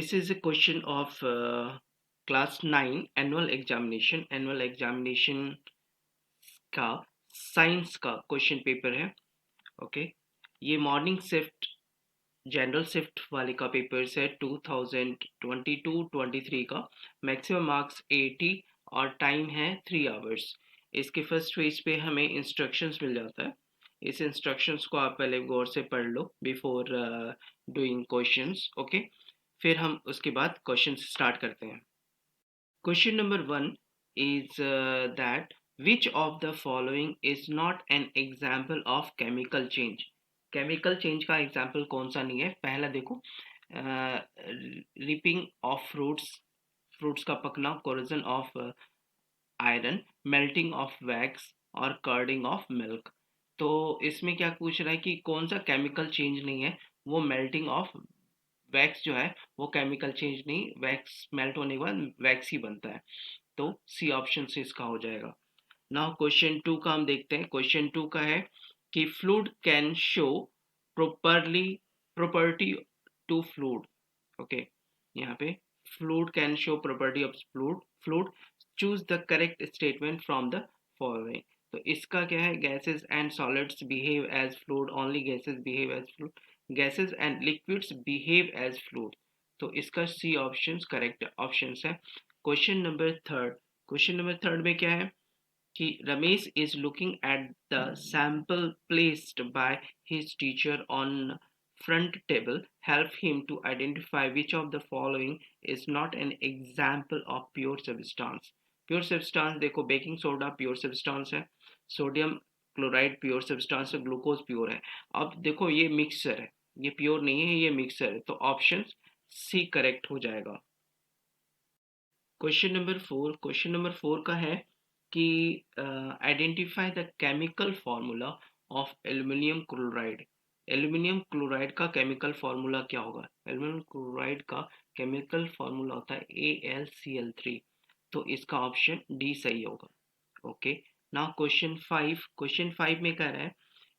This is a question of class 9 annual examination का science का question paper है. Okay, ये मॉर्निंग शिफ्ट जनरल शिफ्ट वाले का पेपर्स है 2022-23 का. मैक्सिमम मार्क्स 80 और टाइम है 3 आवर्स. इसके फर्स्ट पेज पे हमें इंस्ट्रक्शंस मिल जाता है. इस इंस्ट्रक्शंस को आप पहले गौर से पढ़ लो बिफोर डूइंग क्वेश्चंस. ओके, फिर हम उसके बाद क्वेश्चन स्टार्ट करते हैं. Question number 1 is that which of the following is not an example of chemical change? Chemical change का example कौन सा नहीं है? पहला देखो, ripping of fruits का पकना, corrosion of iron, melting of wax और curding of milk. तो इसमें क्या पूछ रहा है कि कौन सा केमिकल चेंज नहीं है? वो मेल्टिंग ऑफ वैक्स जो है वो केमिकल चेंज नहीं, वैक्स मेल्ट होने के बाद वैक्स ही बनता है. तो सी ऑप्शन से इसका हो जाएगा. नाउ क्वेश्चन 2 का हम देखते हैं. क्वेश्चन 2 का है कि fluid can show property to fluid. Okay, यहाँ पे fluid can show property of fluid. Choose the correct statement from the following. तो इसका क्या है? Gases and solids behave as fluid. Only gases behave as fluid. Gases and liquids behave as fluid. तो इसका C option correct option है. Question number third में क्या है कि Ramesh is looking at the sample placed by his teacher on front table. Help him to identify which of the following is not an example of pure substance. Pure substance देखो, baking soda pure substance है, sodium chloride pure substance है, glucose pure है. अब देखो ये mixture है, ये pure नहीं है, ये मिक्सचर है. तो ऑप्शन सी करेक्ट हो जाएगा. क्वेश्चन नंबर 4 का है कि identify the chemical formula of aluminium chloride. Aluminium chloride का केमिकल फार्मूला क्या होगा? एल्युमिनियम क्लोराइड का केमिकल फार्मूला होता है AlCl3. तो इसका ऑप्शन डी सही होगा. ओके, नाउ क्वेश्चन 5 में कह रहा है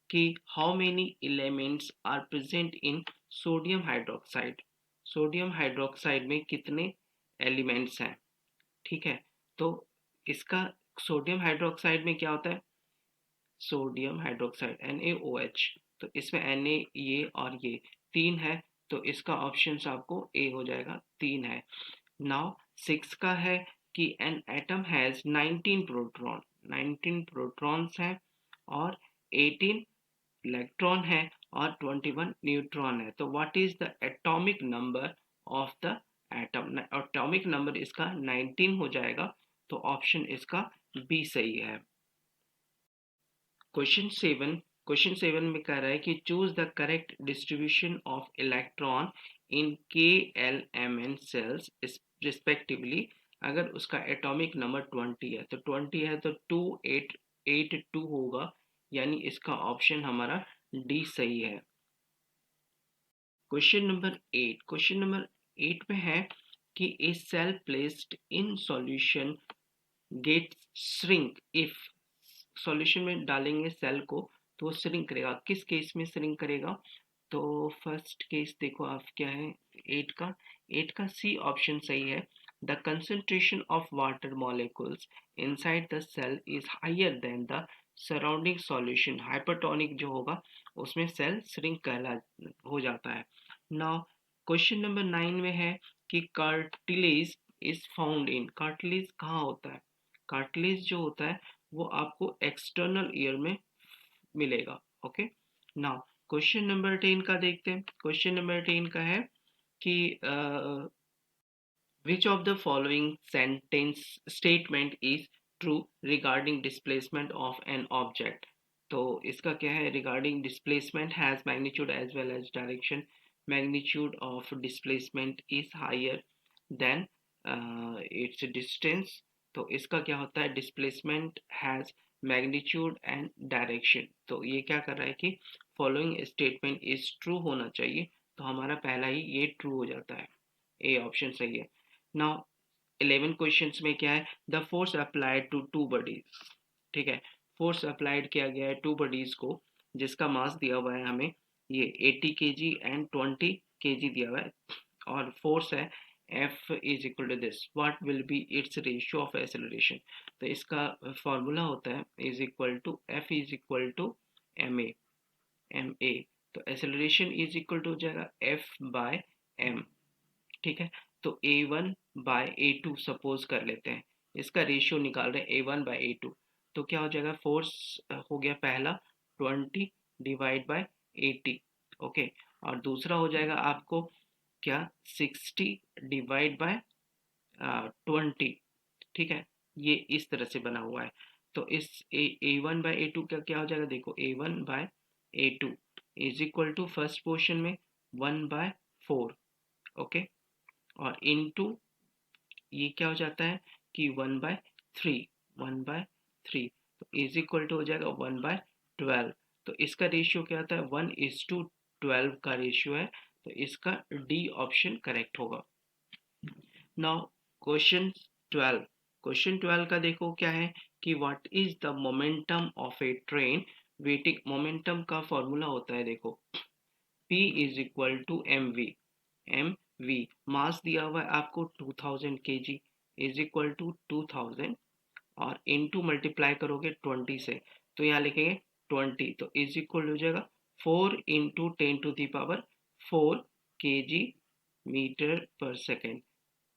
कि how many elements are present in sodium hydroxide. Sodium hydroxide में कितने एलिमेंट्स हैं? ठीक है, तो इसका सोडियम हाइड्रोक्साइड में क्या होता है? Sodium hydroxide NaOH. तो इसमें Na ये और ये 3 है. तो इसका ऑप्शन आपको ए हो जाएगा, 3 है. नाउ 6 का है कि एन एटम हैज 19 प्रोटॉन्स हैं और 18 इलेक्ट्रॉन है और 21 न्यूट्रॉन है. तो what is the atomic number of the atom? Atomic number इसका 19 हो जाएगा. तो ऑप्शन इसका बी सही है. क्वेश्चन 7 में कह रहा है कि choose the correct distribution of electron in KLMN shells respectively. अगर उसका एटॉमिक नंबर 20 है तो 20 है तो 2882 होगा, यानी इसका ऑप्शन हमारा डी सही है. क्वेश्चन नंबर 8 में है कि a cell placed in solution gets shrink if. Solution में डालेंगे सेल को तो वो श्रिंक करेगा. किस केस में श्रिंक करेगा? तो फर्स्ट केस देखो आप क्या है 8 का सी ऑप्शन सही है. The concentration of water molecules inside the cell is higher than the surrounding solution. Hypertonic जो होगा उसमें सेल श्रिंक कहला हो जाता है. नाउ क्वेश्चन नंबर 9 में है कि cartilage is found in. Cartilage कहाँ होता है? कार्टिलेज जो होता है वो आपको एक्सटर्नल ईयर में मिलेगा. ओके, नाउ क्वेश्चन नंबर 10 का देखते हैं. क्वेश्चन नंबर 10 का है कि which of the following sentence statement is true regarding displacement of an object. तो इसका क्या है? regarding displacement has magnitude as well as direction. Magnitude of displacement is higher than its distance. तो इसका क्या होता है? displacement has magnitude and direction. तो ये क्या कर रहा है कि following statement is true होना चाहिए. तो हमारा पहला ही ये true हो जाता है. ए ऑप्शन सही है. नाउ 11 क्वेश्चंस में क्या है? The force applied to two bodies. ठीक है, फोर्स अप्लाइड किया गया है टू बॉडीज को जिसका मास दिया हुआ है हमें ये 80 kg एंड 20 kg दिया हुआ है. और फोर्स है F is equal to this, what will be its ratio of acceleration? तो इसका फॉर्मूला होता है is equal to F is equal to ma, तो एक्सेलरेशन इज इक्वल टू हो जाएगा F बाय m, ठीक है। तो A1 बाय A2 सपोज कर लेते हैं, इसका रेशियो निकाल रहे हैं A1 बाय A2, तो क्या हो जाएगा, फोर्स हो गया पहला 20 डिवाइड बाय 80, ओके, और दूसरा हो जाएगा आपको क्या 60 डिवाइड बाय 20, ठीक है। ये इस तरह से बना हुआ है। तो इस A1 बाय A2 का क्या हो जाएगा, देखो A1 by A2 is equal to first portion में 1/4, ओके, और इनटू ये क्या हो जाता है कि 1/3, 1/3, तो इज इक्वल टू हो जाएगा 1/12। तो इसका रेशियो क्या आता है, 1:12 का रेशियो है, तो इसका डी ऑप्शन करेक्ट होगा। नाउ क्वेश्चन 12, क्वेश्चन 12 का देखो क्या है कि what is the momentum of a train weighing, momentum का फॉर्मूला होता है देखो P is equal to mv, mass दिया हुआ है आपको 2000 kg इज इक्वल टू 2000, और इनटू मल्टीप्लाई करोगे 20 से, तो यहाँ लिखेंगे 20, तो इज इक्वल हो जाएगा 4 इंटू 10⁴ kg मीटर पर सेकेंड।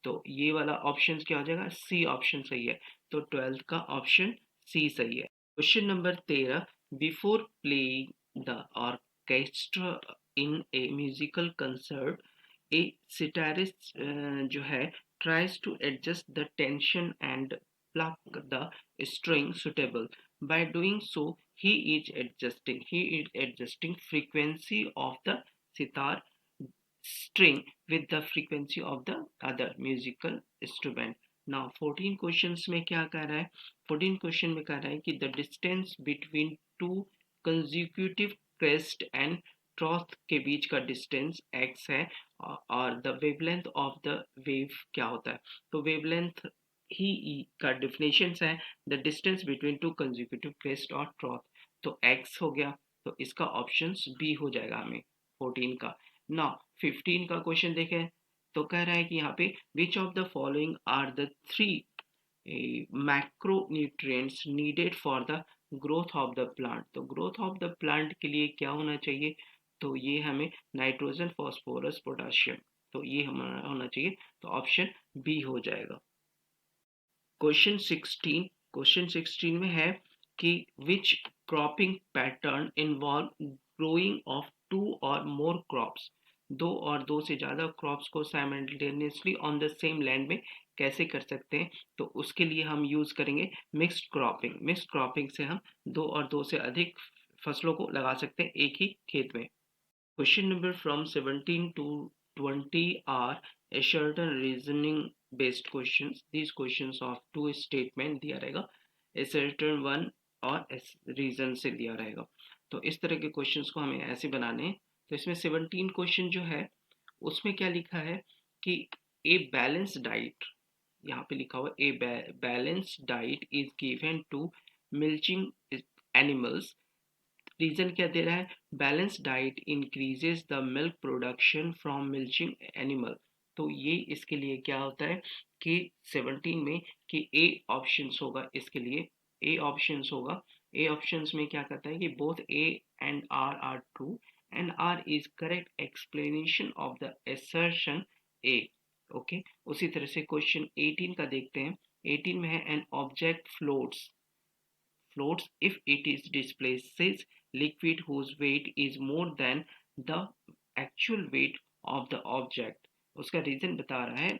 तो ये वाला ऑप्शन क्या हो जाएगा, सी ऑप्शन सही है, तो 12th का ऑप्शन सी सही है। Question number 13, before playing the orchestra in A musical concert A sitarist जो है tries to adjust the tension and pluck the string suitable. By doing so, he is adjusting frequency of the sitar string with the frequency of the other musical instrument. Now 14 questions में क्या कह रहा है, 14 question में कह रहा है कि the distance between two consecutive crest and trough के बीच का डिस्टेंस x है, और the wavelength of the wave क्या होता है, तो वेवलेंथ ही का डिफिनेशन है the distance between two consecutive crest और ट्रॉथ, तो x हो गया, तो इसका ऑप्शन बी हो जाएगा हमें 14 का। ना 15 का क्वेश्चन देखें, तो कह रहा है कि यहाँ पे which of the following are the three macronutrients needed for the growth of the plant, तो ग्रोथ ऑफ द प्लांट के लिए क्या होना चाहिए, तो ये हमें नाइट्रोजन फॉस्फोरस पोटाशियम, तो ये हमारा होना चाहिए, तो ऑप्शन बी हो जाएगा। क्वेश्चन 16, क्वेश्चन 16 में है कि which cropping pattern involve growing of 2 और मोर क्रॉप्स, 2 और 2 से ज़्यादा क्रॉप्स को simultaneously on the same land में कैसे कर सकते हैं, तो उसके लिए हम यूज़ करेंगे मिक्स्ड क्रॉपिंग। मिक्स्ड क्रॉपिंग से हम 2 और 2 से अधिक फसलों को लगा सकते हैं एक ही खेत में। Question number from 17 to 20 are a certain reasoning based questions. These questions of two statement दिया रहेगा, a certain one और reason से दिया रहेगा, तो इस तरह के questions को हमें ऐसे बनाने हैं। तो इसमें 17 question जो है उसमें क्या लिखा है कि a balanced diet, यहाँ पे लिखा हुआ a balanced diet is given to milching animals, reason क्या दे रहा है, balance diet increases the milk production from milching animal, तो ये इसके लिए क्या होता है कि 17 में कि ए ऑप्शंस होगा इसके लिए, ए ऑप्शंस होगा, ए ऑप्शंस में क्या कहता है कि both A and R true and R is correct explanation of the assertion A, okay. उसी तरह से क्वेश्चन 18 का देखते हैं, 18 में है an object floats if it is displaces liquid whose weight is more than the actual weight of the object, उसका reason बता रहा है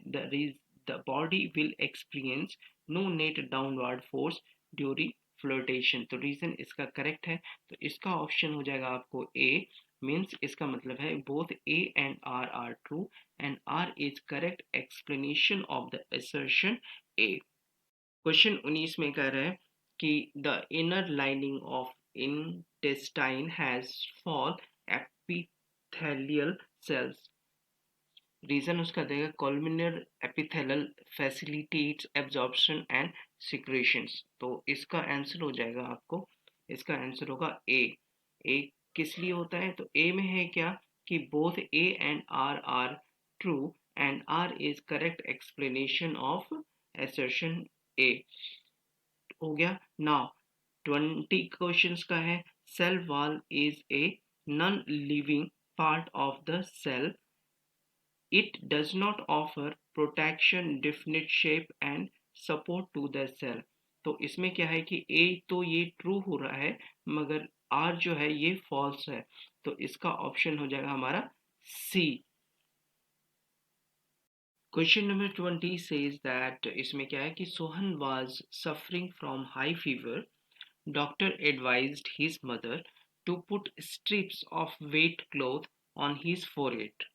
the body will experience no net downward force during flotation, तो रीजन इसका correct है, तो इसका option हो जाएगा आपको ए, मीन्स इसका मतलब है both A and R true and R is correct explanation of the assertion A. Question 19 में कह रहा है कि the inner lining of intestine has fall epithelial cells, reason उसका देगा columnar epithelial facilitates absorption and secretions, तो इसका answer हो जाएगा आपको, इसका आंसर होगा ए। ए किस लिए होता है, तो ए में है क्या कि both A and R true and R is correct explanation of assertion A. हो गया. Now 20 questions का है. Cell wall is a non-living part of the cell. It does not offer protection, definite shape and support to the cell. तो इसमें क्या है कि A तो ये ट्रू हो रहा है मगर R जो है ये फॉल्स है. तो इसका ऑप्शन हो जाएगा हमारा C. Question number 20 says that इसमें क्या है कि Sohan was suffering from high fever. Doctor advised his mother to put strips of wet cloth on his forehead.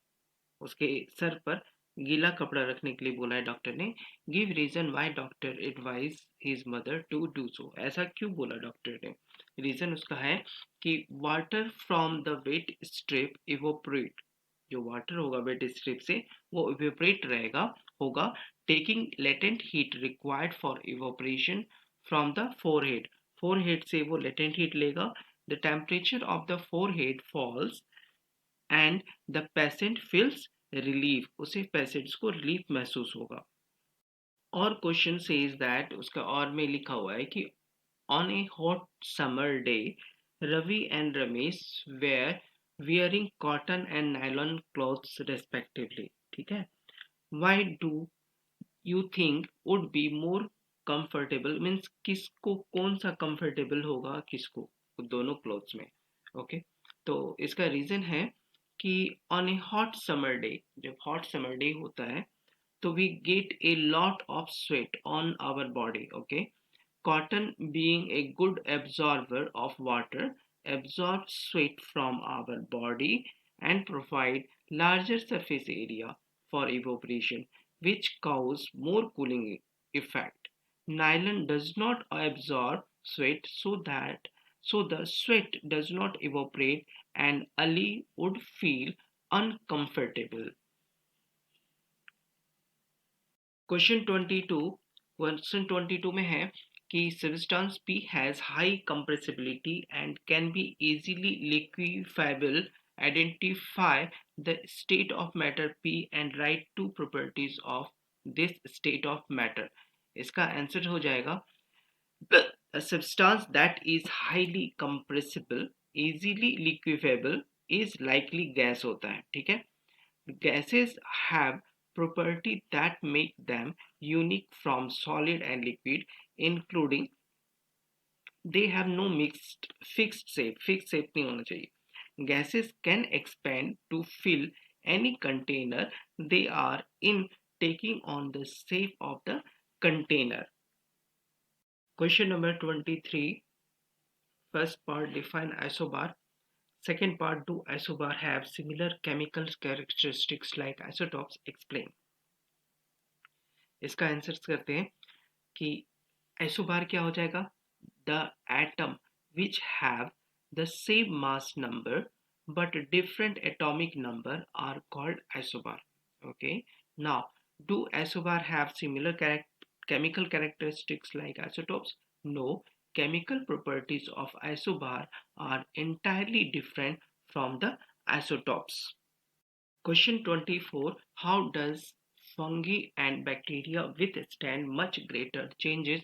उसके सर पर गीला कपड़ा रखने के लिए बोला है डॉक्टर ने. Give reason why doctor advise his mother to do so. ऐसा क्यों बोला डॉक्टर ने? रीजन उसका है कि water from the wet strip evaporate. जो वाटर होगा वेट स्ट्रिप से वो इवोपरेट रहेगा होगा taking latent heat required for evaporation from the forehead. Forehead से वो लेटेंट हीट लेगा. The temperature of the forehead falls and the patient feels relief. उसे पेशेंट्स को रिलीफ महसूस होगा. और क्वेश्चन सेज दैट उसका और में लिखा हुआ है कि on a hot summer day Ravi and Ramesh were wearing cotton and nylon clothes respectively. ठीक है. Why do you think would be more comfortable means किसको कौन सा comfortable होगा किसको दोनों clothes में. ओके. तो इसका रीजन है कि on a hot summer day जब हॉट समर डे होता है तो we get a lot of sweat on our body. Okay. Cotton, being a good absorber of water, absorbs sweat from our body and provide larger surface area for evaporation, which cause more cooling effect. Nylon does not absorb sweat so the sweat does not evaporate and Ali would feel uncomfortable. Question 22 में है कि substance P has high compressibility and can be easily liquefiable. Identify the state of matter P and write two properties of this state of matter. इसका answer हो जाएगा a substance that is highly compressible, easily liquefiable is likely gas होता है. ठीक है. Gases have property that make them unique from solid and liquid, including they have no mixed fixed shape. Fixed shape नहीं होना चाहिए. Gases can expand to fill any container they are in, taking on the shape of the container. Question number 23. First part, define isobar. Second part, do isobar have similar chemical characteristics like isotopes? Explain. इसका answer करते हैं कि isobar क्या हो जाएगा. The atom which have the same mass number but different atomic number are called isobar. Okay. Now, do isobar have similar chemical characteristics like isotopes? No. Chemical properties of isobar are entirely different from the isotopes. Question 24. How does fungi and bacteria withstand much greater changes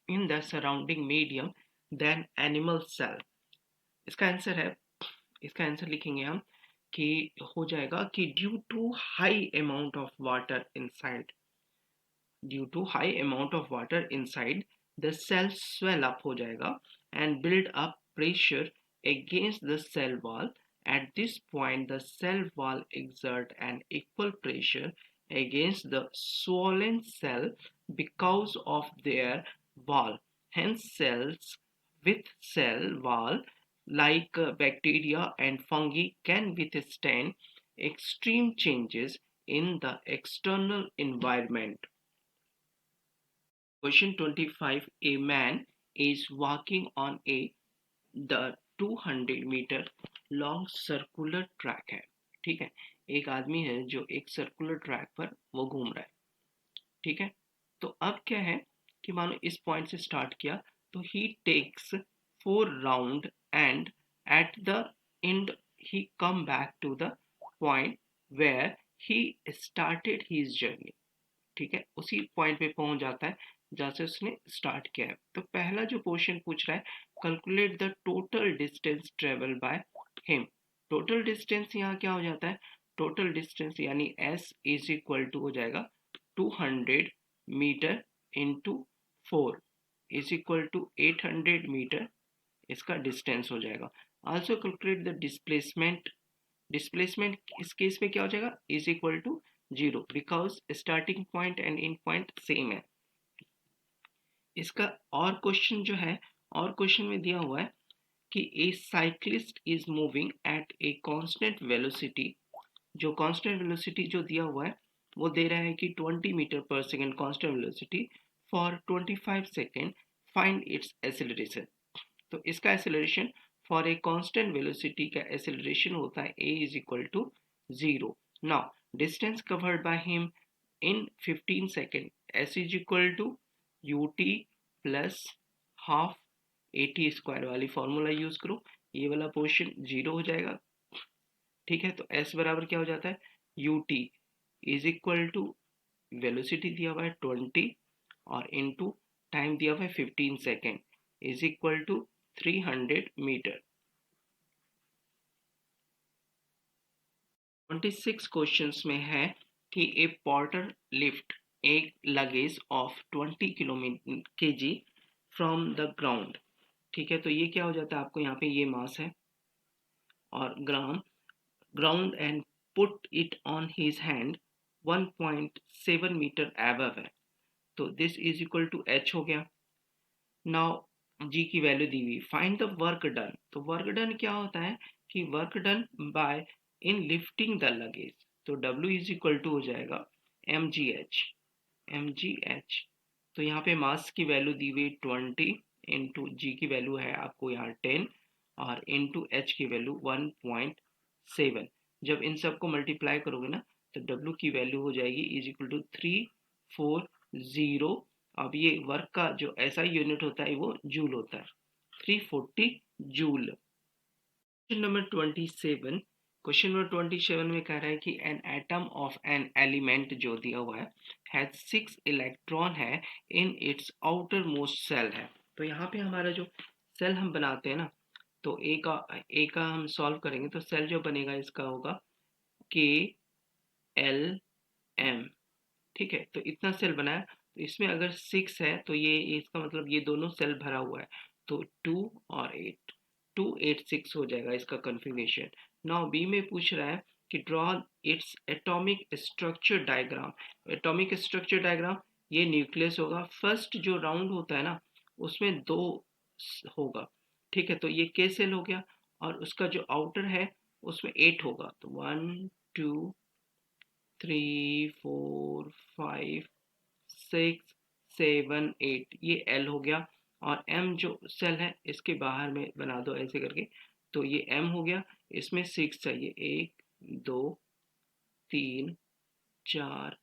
in the surrounding medium than animal cell? इसका answer है, इसका answer लिखेंगे हम कि हो जाएगा कि due to high amount of water inside. Due to high amount of water inside the cell swell up हो जाएगा and build up pressure against the cell wall. At this point, the cell wall exert an equal pressure against the swollen cell because of their wall. Hence, cells with cell wall like bacteria and fungi can withstand extreme changes in the external environment. Question 25. A man is walking on the 200 meter long circular track है. ठीक है. एक आदमी है जो एक circular track पर वो घूम रहा है. ठीक है. तो अब क्या है कि मानो इस पॉइंट से स्टार्ट किया तो he takes 4 round and at the end he come back to the point where he started his journey, ठीक है, उसी पॉइंट पे पहुंच जाता है जहां से उसने स्टार्ट किया है। तो पहला जो क्वेश्चन पूछ रहा है, calculate the total distance travel by him. Total distance यहाँ क्या हो जाता है, टोटल डिस्टेंस यानी एस इज इक्वल टू हो जाएगा 200 metre into 4 is equal to 800 metre, इसका डिस्टेंस हो जाएगा। Also calculate the displacement, displacement इस केस में क्या हो जाएगा, is equal to 0 because starting point and end point same है। इसका और क्वेश्चन जो है, और क्वेश्चन में दिया हुआ है कि a cyclist is moving at a constant velocity, जो कांस्टेंट वेलोसिटी जो दिया हुआ है वो दे रहा है कि 20 मीटर पर second constant velocity for 25 second, find its acceleration. तो इसका acceleration for a constant velocity का एक्सेलरेशन होता है a is equal to 0। Now distance covered by him in 15 second, s is equal to ut plus half at square वाली formula use करो, ये वाला portion 0 हो जाएगा, ठीक है। तो s बराबर क्या हो जाता है, ut is equal to velocity दिया हुआ है 20 और इनटू टाइम दिया हुआ है 15 second is equal to 300 metre. 26 questions में है कि ए पोर्टर लिफ्ट एक luggage of 20 kilometre KG from the ground, ठीक है। तो ये क्या हो जाता है, आपको यहाँ पे ये मास है और ground and put it on his hand 1.7 metre above है, तो this is equal to H हो गया। नाउ जी की वैल्यू दी हुई, फाइंड द वर्क डन। तो वर्क डन क्या होता है कि work done by in lifting the luggage, तो W इज इक्वल टू हो जाएगा mgh। तो यहाँ पे मास की वैल्यू दी हुई 20 इंटू जी की वैल्यू है आपको यहाँ 10 और इंटू एच की वैल्यू 1.7। जब इन सबको मल्टीप्लाई करोगे ना तो W की वैल्यू हो जाएगी इज इक्वल टू 340। अब ये वर्क का जो ऐसा यूनिट होता है वो जूल होता है, 340 joule. Question number 27, question number 27 में कह रहा है कि an atom of an element जो दिया हुआ है हैज 6 इलेक्ट्रॉन है in its outer most cell है। तो यहाँ पे हमारा जो सेल हम बनाते हैं ना, तो ए का हम सॉल्व करेंगे तो सेल जो बनेगा इसका होगा के एल एम, ठीक है। तो इतना सेल बनाया, तो इसमें अगर 6 है तो ये इसका मतलब ये दोनों सेल भरा हुआ है, तो 2 और 8, 286 हो जाएगा इसका कन्फिग्रेशन। नाउ बी में पूछ रहा है कि draw its atomic structure diagram. Atomic structure diagram, ये न्यूक्लियस होगा, फर्स्ट जो राउंड होता है ना उसमें 2 होगा, ठीक है। तो ये के सेल हो गया और उसका जो आउटर है उसमें 8 होगा, तो 1 2 3 4 5 6 7 8, ये एल हो गया। और एम जो सेल है इसके बाहर में बना दो ऐसे करके, तो ये एम हो गया, इसमें 6 चाहिए, 1 2 3 4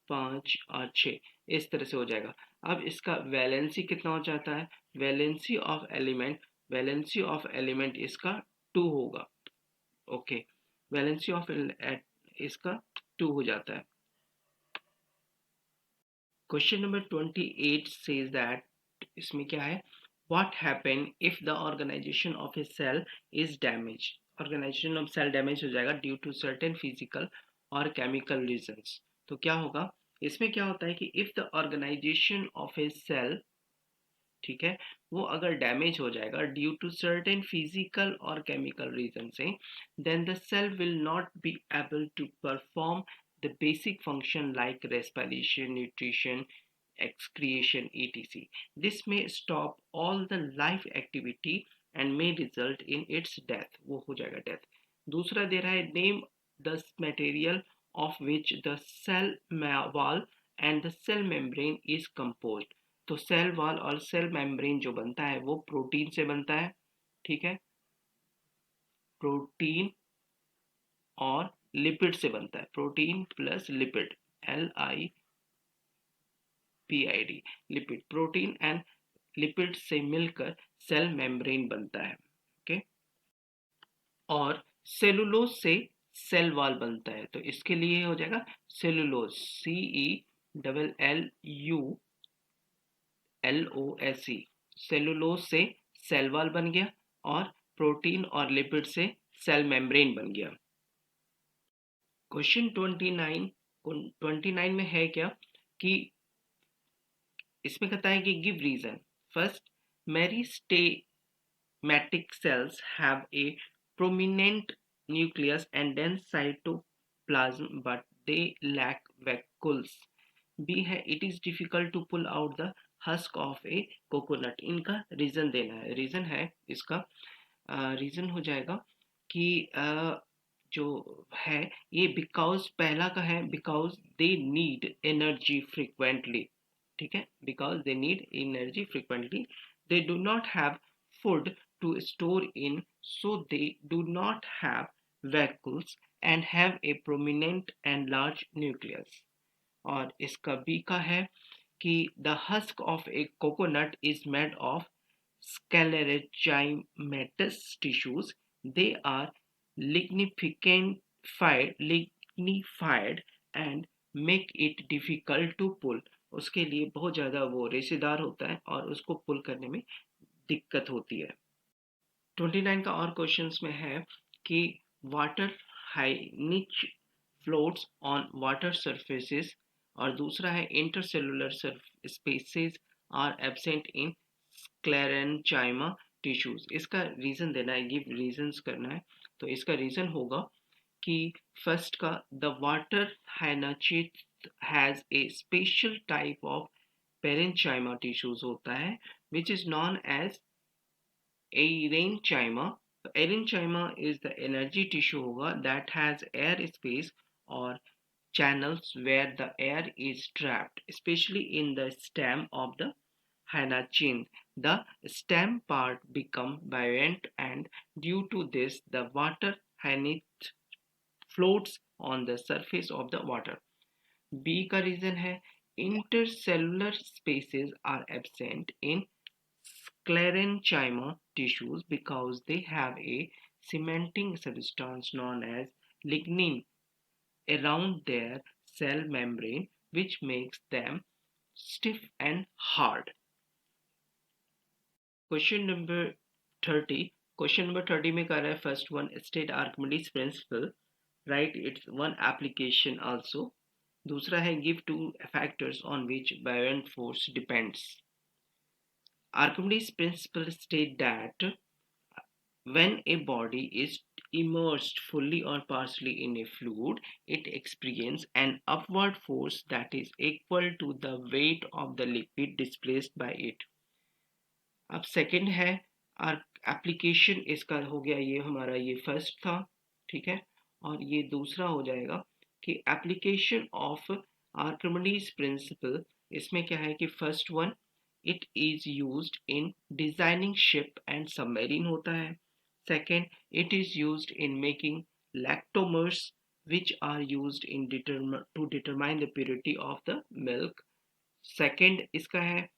5 और 6, इस तरह से हो जाएगा। अब इसका वैलेंसी कितना हो जाता है, valency of element, valency of element इसका 2 होगा, ओके। वैलेंसी ऑफ इसका 2 हो जाता है। क्वेश्चन नंबर 28 सेज दैट, इसमें क्या है, what happen if the organisation of a cell is damage. Organisation of cell damage हो जाएगा ड्यू टू सर्टेन फिजिकल और केमिकल रीजंस। तो क्या होगा, इसमें क्या होता है कि if the organisation of a cell, ठीक है, वो अगर डैमेज हो जाएगा ड्यू टू सर्टेन फिजिकल और केमिकल रीजन से, then the cell will not be able to perform the basic function like respiration, nutrition, excretion, etc. This may stop all the life activity and may result in its death, वो हो जाएगा death। दूसरा दे रहा है, name the material of which the cell wall and the cell membrane is composed। तो cell wall और cell membrane जो बनता है वो प्रोटीन से बनता है, ठीक है, प्रोटीन और लिपिड से बनता है, protein plus lipid, LIPID, lipid, protein and lipid से मिलकर सेल मेम्ब्रेन बनता है, ओके। और सेलुलोज से सेल वॉल बनता है। तो इसके लिए हो जाएगा सेलुलोज, CELLULOSE, सेलुलोज से सेल वॉल बन गया और प्रोटीन और लिपिड से सेल मेम्ब्रेन बन गया। क्वेश्चन 29 में है क्या कि इसमें कहता है कि give reason. First, meristematic cells have a prominent nucleus and dense cytoplasm but they lack vacuoles. B है, it is difficult to pull out the husk of a coconut. इनका रीजन देना है। रीजन है इसका, रीजन हो जाएगा कि जो है ये बिकॉज, पहला का है because they need energy frequently. ठीक है, because they need energy frequently, they do not have food to store in, so they do not have vacuoles and have a prominent and large nucleus. और इसका B का है कि the husk of a coconut is made of sclerogymatous tissues. They are lignified and make it difficult to pull. उसके लिए बहुत ज़्यादा वो रेशेदार होता है और उसको पुल करने में दिक्कत होती है। 29 का और क्वेश्चंस में है कि वाटर हाइनिच फ्लोट्स ऑन वाटर सरफेसेस, और दूसरा है intercellular spaces are absent in sclerenchyma tissues. इसका रीजन देना है, गिव रीजंस करना है। तो इसका रीजन होगा कि फर्स्ट का, द वाटर हाइनाचिट has a special type of parenchyma tissues होता है which is known as aerenchyma. Aerenchyma is the energy tissue होगा दैट हैज एयर स्पेस और channels where the air is trapped, especially in the stem of the hynachine. The stem part become buoyant and due to this the water hynach floats on the surface of the water. B का reason है intercellular spaces are absent in sclerenchyma tissues because they have a cementing substance known as lignin around their cell membrane which makes them stiff and hard. Question number 30. Question number 30 में कह रहा है first one, state Archimedes principle, write its one application also. दूसरा है give two factors on which buoyant force depends. Archimedes principle state that when a body is immersed fully or partially in a fluid, it experiences an upward force that is equal to the weight of the liquid displaced by it. अब second है application, इसका हो गया ये हमारा, ये first था, ठीक है, और ये दूसरा हो जाएगा कि एप्लीकेशन ऑफ आर्किमिडीज प्रिंसिपल। इसमें क्या है कि first one, it is used in designing ship and submarine होता है। Second, it is used in making lactometers which are used in to determine the purity of the milk. Second इसका है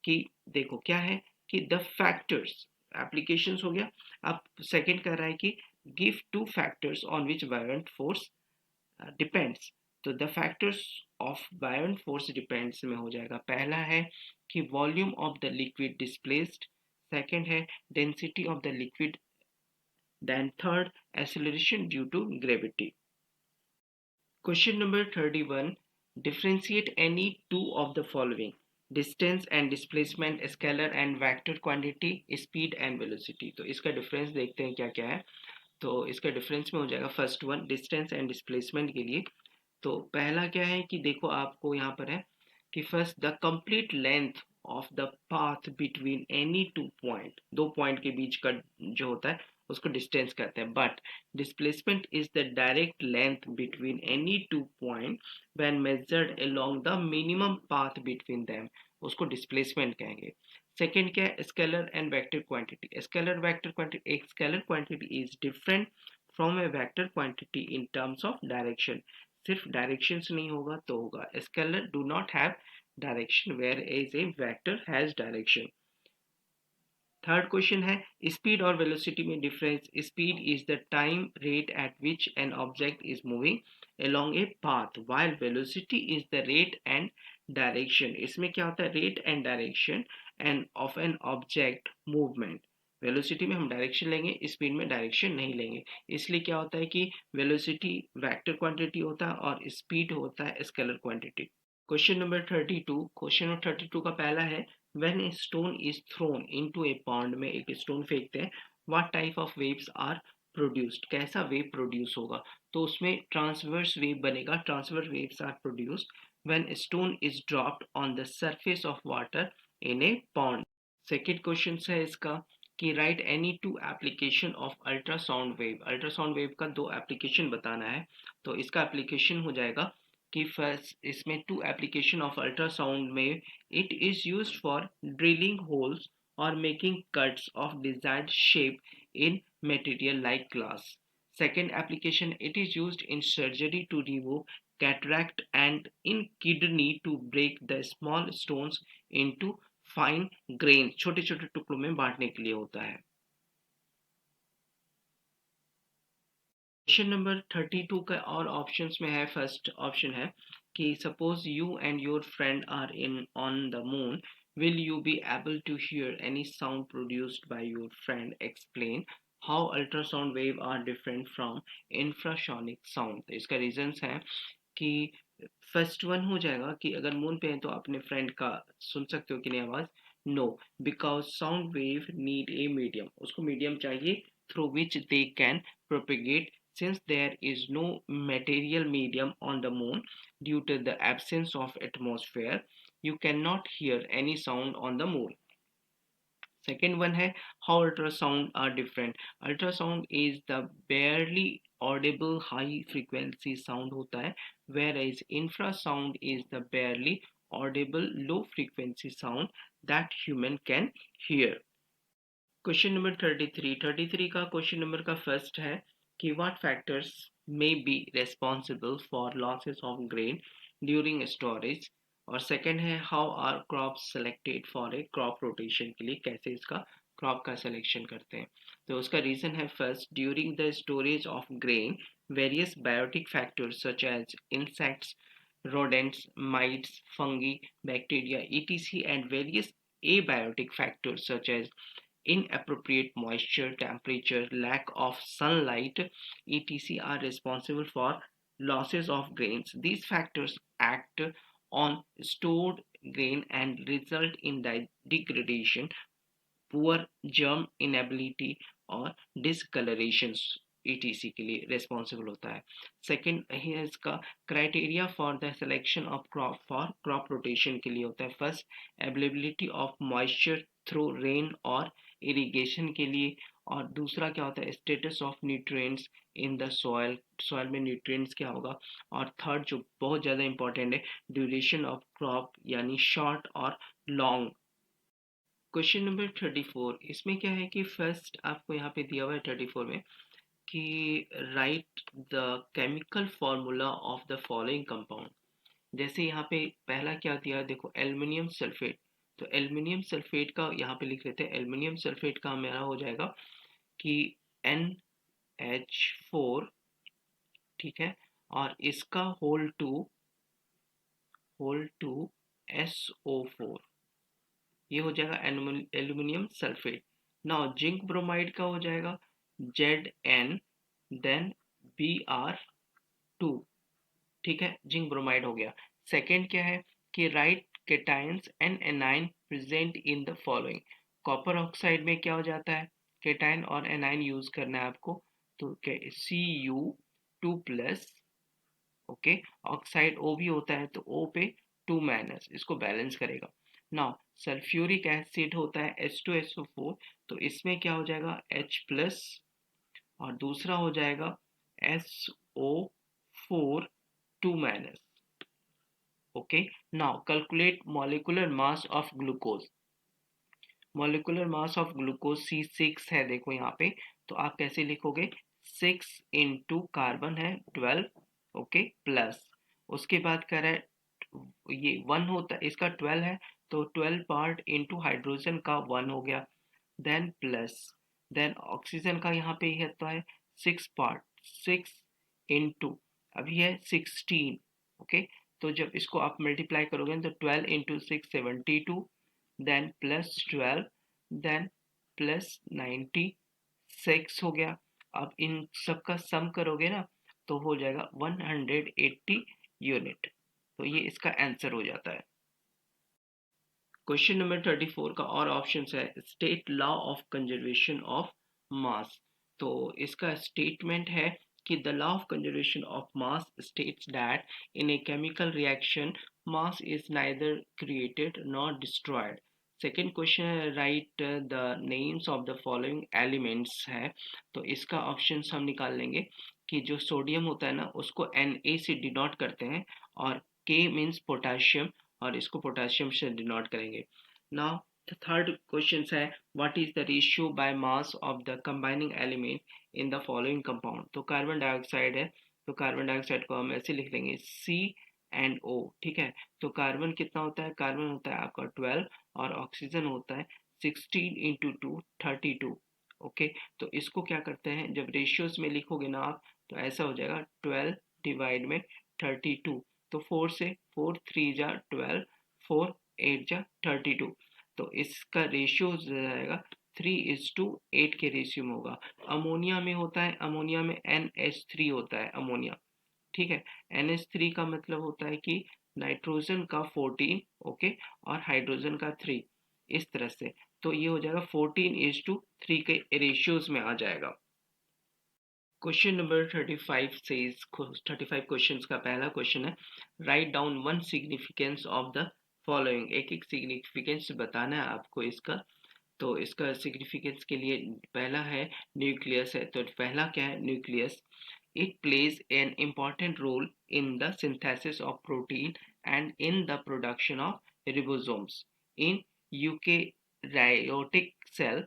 कि देखो क्या है कि द फैक्टर्स, एप्लीकेशंस हो गया। अब सेकंड कह रहा है कि give two factors on which buoyant force depends. तो the factors of buoyant force depends में हो जाएगा, पहला है कि volume of the liquid displaced, second है density of the liquid, then third acceleration due to gravity. Question number 31. Differentiate any two of the following: distance and displacement, scalar and vector quantity, speed and velocity. तो इसका difference देखते हैं क्या क्या है। तो इसका डिफरेंस में हो जाएगा first one, distance and displacement के लिए। तो पहला क्या है कि देखो आपको यहाँ पर है कि first, the complete length of the path between any two point, दो पॉइंट के बीच का जो होता है उसको डिस्टेंस कहते हैं। But displacement is the direct length between any two point when measured along the minimum path between them, उसको डिस्प्लेसमेंट कहेंगे। सेकेंड क्या है, scalar and vector quantity. Scalar vector quantity, एक scalar quantity is different from a vector quantity in terms of direction. सिर्फ direction नहीं होगा तो होगा scalar do not have direction whereas a vector has direction. Third question है speed और velocity में difference. Speed is the time rate at which an object is moving along a path while velocity is the rate and direction। इसमें क्या होता है, rate and direction end of an object movement. Velocity में हम direction लेंगे, speed में direction नहीं लेंगे। इसलिए क्या होता है कि वेलोसिटी वेक्टर क्वांटिटी होता है और स्पीड होता है scalar quantity. Question number 32। Question number 32 का पहला है when a stone is thrown into a pond, में एक स्टोन फेंकते हैं, what type of waves are produced, कैसा वेव प्रोड्यूस होगा। तो उसमें ट्रांसवर्स वेव बनेगा। Transverse waves are produced when stone is dropped on the surface of water in a pond. Second question है इसका कि write any two application of ultrasound wave. Ultrasound wave का दो application बताना है। तो इसका एप्लीकेशन हो जाएगा कि फर्स्ट इसमें टू एप्लीकेशन ऑफ अल्ट्रासाउंड में it is used for drilling holes और making cuts of desired shape in material like glass. Second application, it is used in surgery to remove cataract and in kidney to break the small stones into fine grains, छोटे छोटे टुकड़ों में बांटने के लिए होता है। क्वेश्चन नंबर 32 का और ऑप्शंस में है। फर्स्ट ऑप्शन है कि suppose you and your friend are in on the moon, will you be able to hear any sound produced by your friend, explain how ultrasound wave are different from infrasonic sound. इसका reasons है कि first one हो जाएगा कि अगर moon पे है तो अपने फ्रेंड का सुन सकते हो कि नहीं आवाज। No, because sound wave need a medium, उसको मीडियम चाहिए through which they can propagate. Since there is no material medium on the moon due to the absence of atmosphere, you cannot hear any sound on the moon. Second one है how ultrasound are different. Ultrasound is the barely audible high frequency sound होता है, whereas infrasound is the barely audible low frequency sound that human can hear. Question number 33 का question number का first है कि what factors may be responsible for losses of grain during storage. और second है how are crop selected for a crop rotation, के लिए कैसे इसका क्रॉप का सिलेक्शन करते हैं। तो उसका रीजन है first, during the storage of grain various biotic factors such as insects, rodents, mites, fungi, bacteria, etc., and various abiotic factors such as inappropriate moisture, temperature, lack of sunlight, etc., are responsible for losses of grains. These factors act on stored grain and result in the degradation, poor germ inability और discolorations etc के लिए responsible होता है। Second है इसका criteria for the selection of crop for crop rotation के लिए होता है। First, availability of moisture through rain और इरिगेशन के लिए। और दूसरा क्या होता है, status of nutrients in the soil, soil में न्यूट्रिएंट्स क्या होगा। और थर्ड जो बहुत ज़्यादा इंपॉर्टेंट है, ड्यूरेशन ऑफ क्रॉप यानी शॉर्ट और लॉन्ग। क्वेश्चन नंबर 34, इसमें क्या है कि फर्स्ट आपको यहाँ पे दिया हुआ है 34 में कि right the chemical formula of the following compound. जैसे यहाँ पे पहला क्या दिया है, देखो एल्युमिनियम सल्फेट। तो एल्युमिनियम सल्फेट का यहाँ पे लिख लेते हैं। एल्युमिनियम सल्फेट का हमारा हो जाएगा कि NH4, ठीक है, और इसका होल टू SO4, ये हो जाएगा aluminium sulphate. Now zinc bromide का हो जाएगा Zn देन Br2, ठीक है, जिंक ब्रोमाइड हो गया। सेकेंड क्या है कि right cations and A9 present in the following. Copper oxide में क्या हो जाता है, केटायन और एनाइन यूज करना है आपको। तो क्या Cu2+, ओके, ऑक्साइड O भी होता है तो O पे 2- इसको बैलेंस करेगा। नाउ सल्फ्यूरिक एसिड होता है H2SO4, तो इसमें क्या हो जाएगा H+ और दूसरा हो जाएगा SO4 2-। Okay, now calculate molecular mass of glucose. Molecular mass of glucose C6 है, देखो यहाँ पे। तो आप कैसे लिखोगे, 6 इंटू कार्बन है 12, ओके, प्लस उसके बाद कह रहा है ये 1 होता है, इसका 12 है तो 12 पार्ट इंटू हाइड्रोजन का 1 हो गया। देन प्लस, देन ऑक्सीजन का यहाँ पे है तो है 6 पार्ट, 6 into, अभी है 16, ओके। तो जब इसको आप मल्टीप्लाई करोगे तो 12 into 6 72, देन +12, देन +96 हो गया। अब इन सब का सम करोगे ना तो हो जाएगा 180 यूनिट। तो ये इसका आंसर हो जाता है। क्वेश्चन नंबर 34 का और ऑप्शन है state law of conservation of mass. तो इसका स्टेटमेंट है कि the law of conservation of mass states that in a chemical reaction mass is neither created not destroyed. Second question है write the names of the following elements है। तो इसका option हम निकाल लेंगे कि जो सोडियम होता है ना उसको Na से डिनोट करते हैं, और K मीन्स पोटाशियम, और इसको पोटेशियम से डिनोट करेंगे। नाउ द थर्ड क्वेश्चन है what is the ratio by mass of the combining element in the following compound. तो कार्बन डाइऑक्साइड है, तो कार्बन डाइऑक्साइड को हम ऐसे लिख लेंगे C&O, ठीक है। तो कार्बन कितना होता है, कार्बन होता है आपका 12 और ऑक्सीजन होता है 16 into 2 32, ओके। तो इसको क्या करते हैं, जब रेशियोज में लिखोगे ना आप तो ऐसा हो जाएगा 12 डिवाइड में 32। तो 4 से 4 3 जा 12, 4 8 जा 32। तो इसका रेशियो हो जाएगा 3:8 के रेशियो में होगा। अमोनिया में होता है, अमोनिया में NH3 होता है अमोनिया, ठीक है। NH3 का मतलब होता है कि नाइट्रोजन का 14, ओके, और हाइड्रोजन का 3, इस तरह से। तो ये हो जाएगा 14:3 के रेशियोज में आ जाएगा। क्वेश्चन नंबर 35 से 35 क्वेश्चंस का पहला क्वेश्चन है write down one significance of the following. एक एक सिग्निफिकेंस बताना है आपको इसका। तो इसका सिग्निफिकेंस के लिए पहला है न्यूक्लियस है। तो पहला क्या है, nucleus it plays an important role in the synthesis of protein and in the production of ribosomes in eukaryotic cell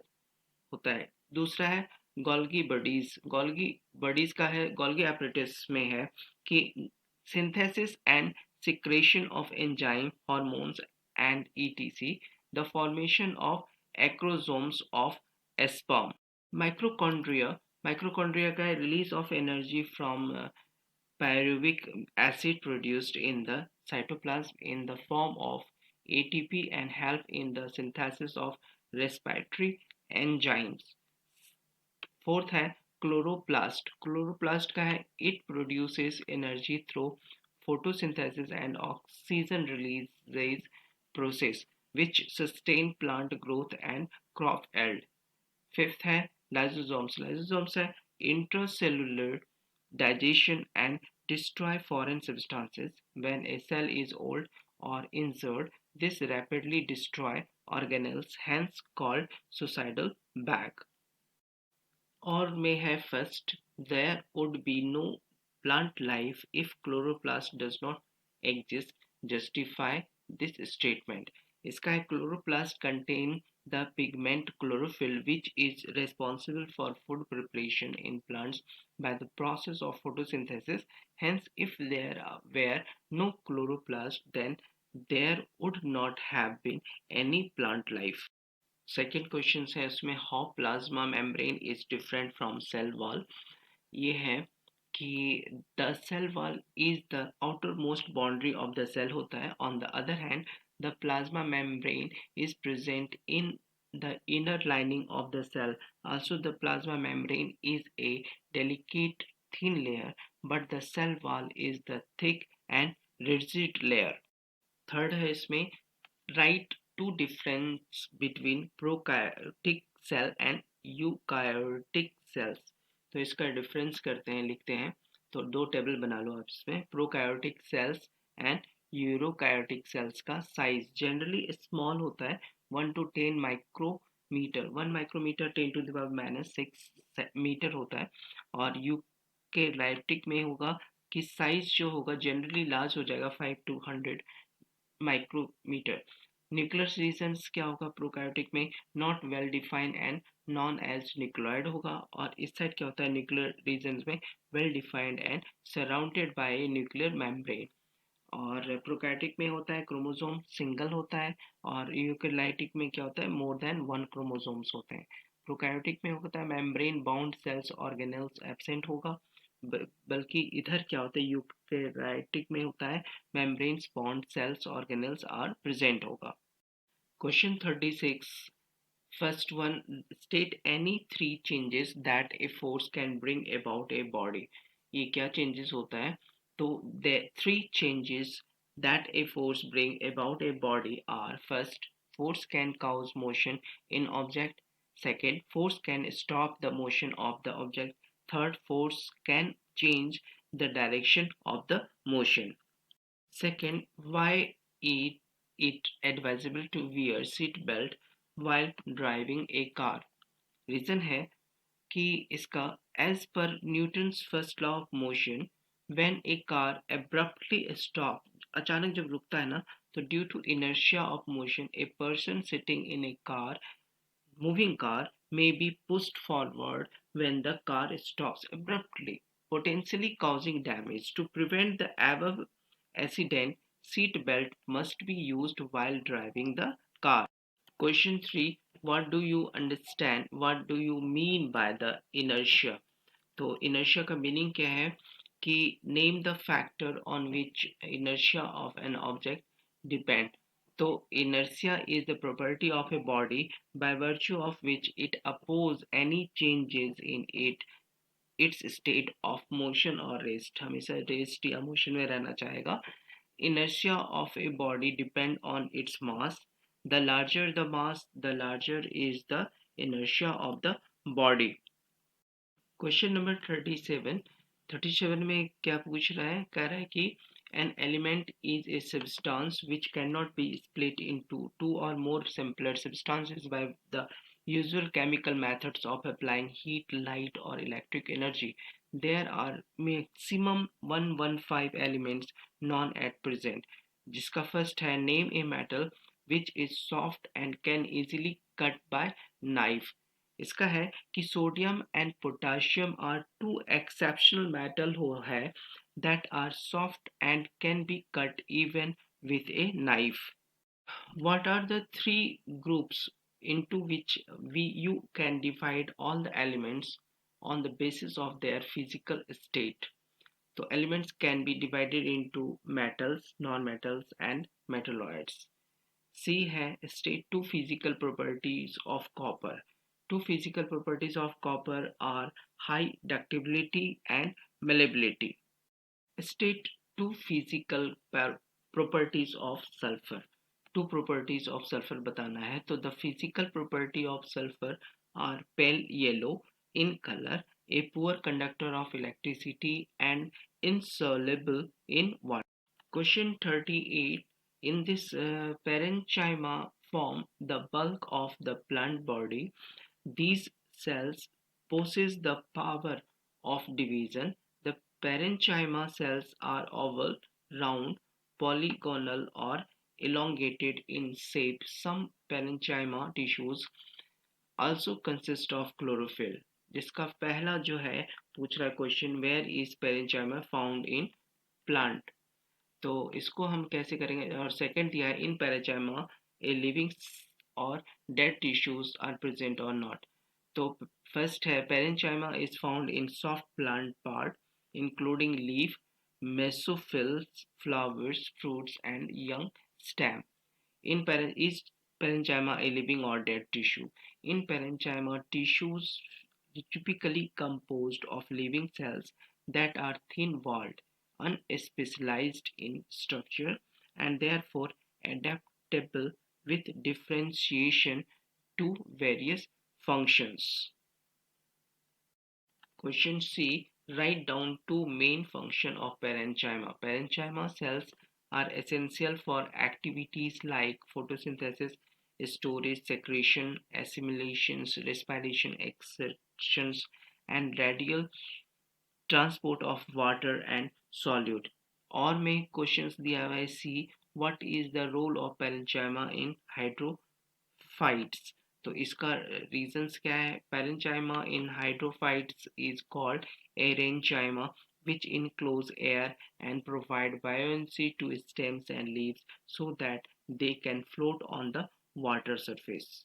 होता है। दूसरा है गोल्गी बडीज, गोल्गी बडीज का है, गोल्गी एपरेटिस में है कि synthesis and secretion of enzyme hormones and etc, the formation of acrosomes of sperm। mitochondria, mitochondria का है release of energy from pyruvic acid produced in the cytoplasm in the form of ATP and help in the synthesis of respiratory enzymes। Fourth है chloroplast, chloroplast का है it produces energy through photosynthesis and oxygen release process which sustain plant growth and crop yield। Fifth है lysosomes, lysosomes है intracellular digestion and destroy foreign substances when a cell is old or injured, this rapidly destroy organelles hence called suicidal bag। Or may have first, there would be no plant life if chloroplast does not exist, justify this statement। इसका है chloroplast contain the pigment chlorophyll which is responsible for food preparation in plants by the process of photosynthesis, hence if there were no chloroplast then there would not have been any plant life। Second question है उसमें how plasma membrane is different from cell wall. ये है कि the cell wall is the outer most boundary of the cell होता है, on the other hand the plasma membrane is present in the inner lining of the cell, also the plasma membrane is a delicate thin layer but the cell wall is the thick and rigid layer। Third है इसमें write two difference between prokaryotic cell and eukaryotic cells। तो इसका difference करते हैं, लिखते हैं। तो दो टेबल बना लो आप इसमें। प्रोकायोटिक सेल्स एंड यूरोकायोटिक सेल्स का साइज जनरली स्मॉल होता है, 1 to 10 माइक्रोमीटर, 1 माइक्रोमीटर 10⁻⁻⁶ मीटर होता है। और यूकेरायोटिक में होगा कि साइज जो होगा जनरली लार्ज हो जाएगा, 5 to 100 माइक्रोमीटर। न्यूक्लियर रीजन्स क्या होगा प्रोकायोटिक में, not well defined and known as nucleoid होगा। और इस साइड क्या होता है न्यूक्लियर रीजन्स में, well defined and surrounded by nuclear membrane. और प्रोकैरियोटिक में होता है क्रोमोसोम सिंगल होता है, और यूकेरियोटिक में क्या होता है मोर देन वन क्रोमोसोम्स होते हैं। प्रोकैरियोटिक में होता है membrane bound cells organelles absent होगा, बल्कि इधर क्या होता है यूकेरियोटिक में होता है membrane bound cells organelles are present होगा। Question 36, first one, state any three changes that a force can bring about a body। ये क्या changes होता है? तो the three changes that a force bring about a body are: first, force can cause motion in object; second, force can stop the motion of the object; third, force can change the direction of the motion। Second, why it advisable to wear seat belt while driving a car? Reason है कि इसका as per Newton's first law of motion, when a car abruptly stop, अचानक जब रुकता है ना, तो due to inertia of motion a person sitting in a car moving car may be pushed forward when the car stops abruptly, potentially causing damage. To prevent the above accident, seat belt must be used while driving the car। Question 3, what do you understand? What do you mean by the inertia? तो inertia का meaning क्या है कि name the factor on which inertia of an object depend। तो inertia is the property of a body by virtue of which it oppose any changes in its state of motion or rest, हमेशा rest या motion में रहना चाहेगा। Inertia of a body depend on its mass. The larger the mass, the larger is the inertia of the body। Question number 37, 37 में क्या पूछ रहा है? कह रहा है कि an element is a substance which cannot be split into two or more simpler substances by the usual chemical methods of applying heat, light or electric energy। There are maximum 115 elements known at present। जिसका first है name a metal which is soft and can easily cut by knife। इसका है कि sodium and potassium are two exceptional metal हो है that are soft and can be cut even with a knife। What are the three groups into which you can divide all the elements on the basis of their physical state? So elements can be divided into metals, non-metals and metalloids। C है state two physical properties of copper। Two physical properties of copper are high ductility and malleability। State two physical properties of sulfur। Two properties of sulfur बताना है, तो the physical property of sulfur are pale yellow in color, a poor conductor of electricity and insoluble in water। Question 38, in this parenchyma form the bulk of the plant body। These cells possess the power of division. The parenchyma cells are oval, round, polygonal or elongated in shape। Some parenchyma tissues also consist of chlorophyll। जिसका पहला जो है पूछ रहा है question, where is parenchyma found in plant, तो इसको हम कैसे करेंगे? और सेकंड दिया है इन पैराचाइमा ए लिविंग और डेड टिश्यूज आर प्रेजेंट और नॉट। तो फर्स्ट है parenchyma is found in soft plant part including leaf, mesophylls, flowers, fruits and young stem. In is parenchyma a living or dead tissue? In parenchyma, tissues typically composed of living cells that are thin-walled, unspecialized in structure, and therefore adaptable with differentiation to various functions। Question C. Write down two main functions of parenchyma. Parenchyma cells are essential for activities like photosynthesis, storage, secretion, assimilations, respiration, excretions, and radial transport of water and solute। और में questions दिया हुआ है C, what is the role of parenchyma in hydrophytes? तो इसका reasons क्या है? parenchyma in hydrophytes is called erenchyma which enclose air and provide buoyancy to stems and leaves so that they can float on the water surface.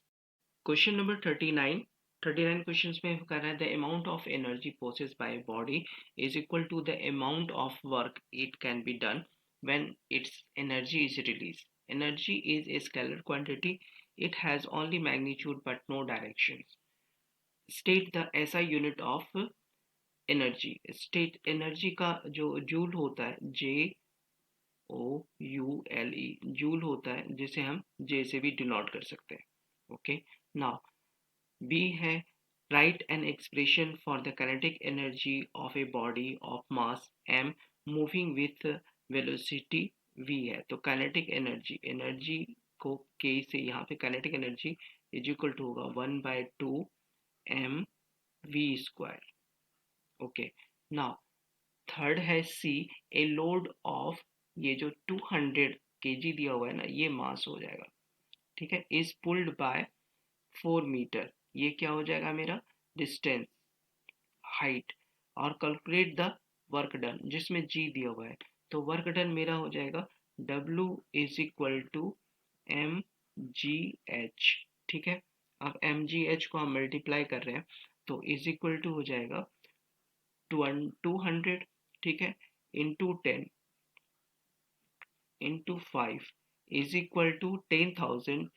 Question number 39. 39 questions में कर रहा है the amount of energy possessed by a body is equal to the amount of work it can be done when its energy is released. Energy is a scalar quantity. It has only magnitude but no direction. State the SI unit of energy. State energy का जो joule होता है JOULE joule होता है जिसे हम J से भी डिनोट कर सकते हैं. ओके. नाउ B है write an expression for the kinetic energy of a body of mass m moving with velocity v है. तो kinetic energy को k से यहाँ पे kinetic energy is equal to होगा 1/2 m v square. Okay. Now third है C a load of ये जो 200 kg दिया हुआ है ना ये मास हो जाएगा. ठीक है. Is pulled by 4 metre. ये क्या हो जाएगा मेरा डिस्टेंस हाइट. और कैलकुलेट द वर्क डन जिसमें जी दिया हुआ है. तो वर्क डन मेरा हो जाएगा W is equal to M G H. ठीक है. अब एम जी एच को हम मल्टीप्लाई कर रहे हैं तो इज इक्वल टू हो जाएगा 200. ठीक है. Into 10 into 5 is equal to 10,000.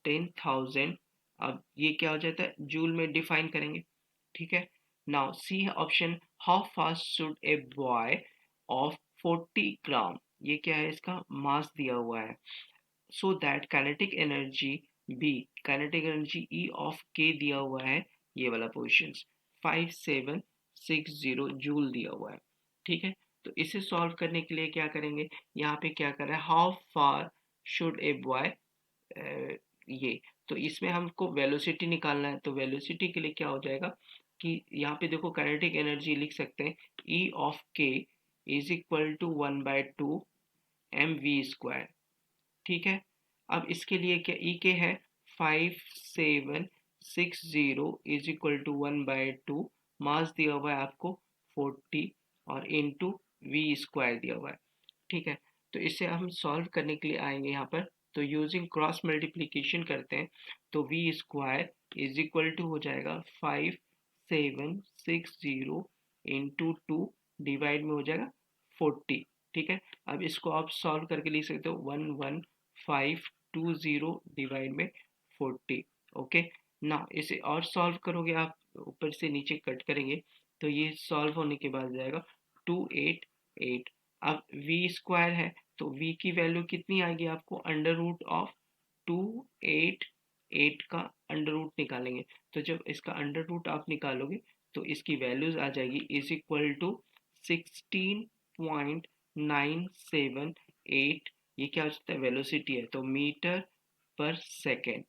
10,000. अब ये क्या हो जाता है जूल में डिफाइन करेंगे. ठीक है. नाउ सी है option how fast should a boy of 40 gram. ये क्या है इसका मास दिया हुआ है. So that kinetic energy be kinetic energy E of K दिया हुआ है ये वाला पोजिशन 5760 जूल दिया हुआ है. ठीक है. तो इसे सॉल्व करने के लिए क्या करेंगे यहाँ पे क्या कर रहा है how far should a boy ये. तो इसमें हमको वेलोसिटी निकालना है. तो वेलोसिटी के लिए क्या हो जाएगा कि यहाँ पे देखो काइनेटिक एनर्जी लिख सकते हैं E of K is equal to 1/2 M V square. ठीक है. अब इसके लिए क्या ई के है 5760 इज इक्वल टू 1/2 मास दिया हुआ है आपको 40 और इनटू वी स्क्वायर दिया हुआ है. ठीक है. तो इसे हम सॉल्व करने के लिए आएंगे यहाँ पर. तो यूजिंग क्रॉस मल्टीप्लिकेशन करते हैं तो V square is equal to हो जाएगा 5760 इंटू 2 डिवाइड में हो जाएगा 40. ठीक है. अब इसको आप सॉल्व करके लिख सकते हो 11520 डिवाइड में 40. ओके. ना इसे और सॉल्व करोगे आप ऊपर से नीचे कट करेंगे तो ये सॉल्व होने के बाद जाएगा 288. अब v स्क्वायर है तो v की वैल्यू कितनी आएगी आपको अंडर रूट ऑफ 288 का अंडर रूट निकालेंगे. तो जब इसका अंडर रूट आप निकालोगे तो इसकी वैल्यूज आ जाएगी इज इक्वल टू 16.978. ये क्या हो जाता है वेलोसिटी है तो मीटर पर सेकेंड.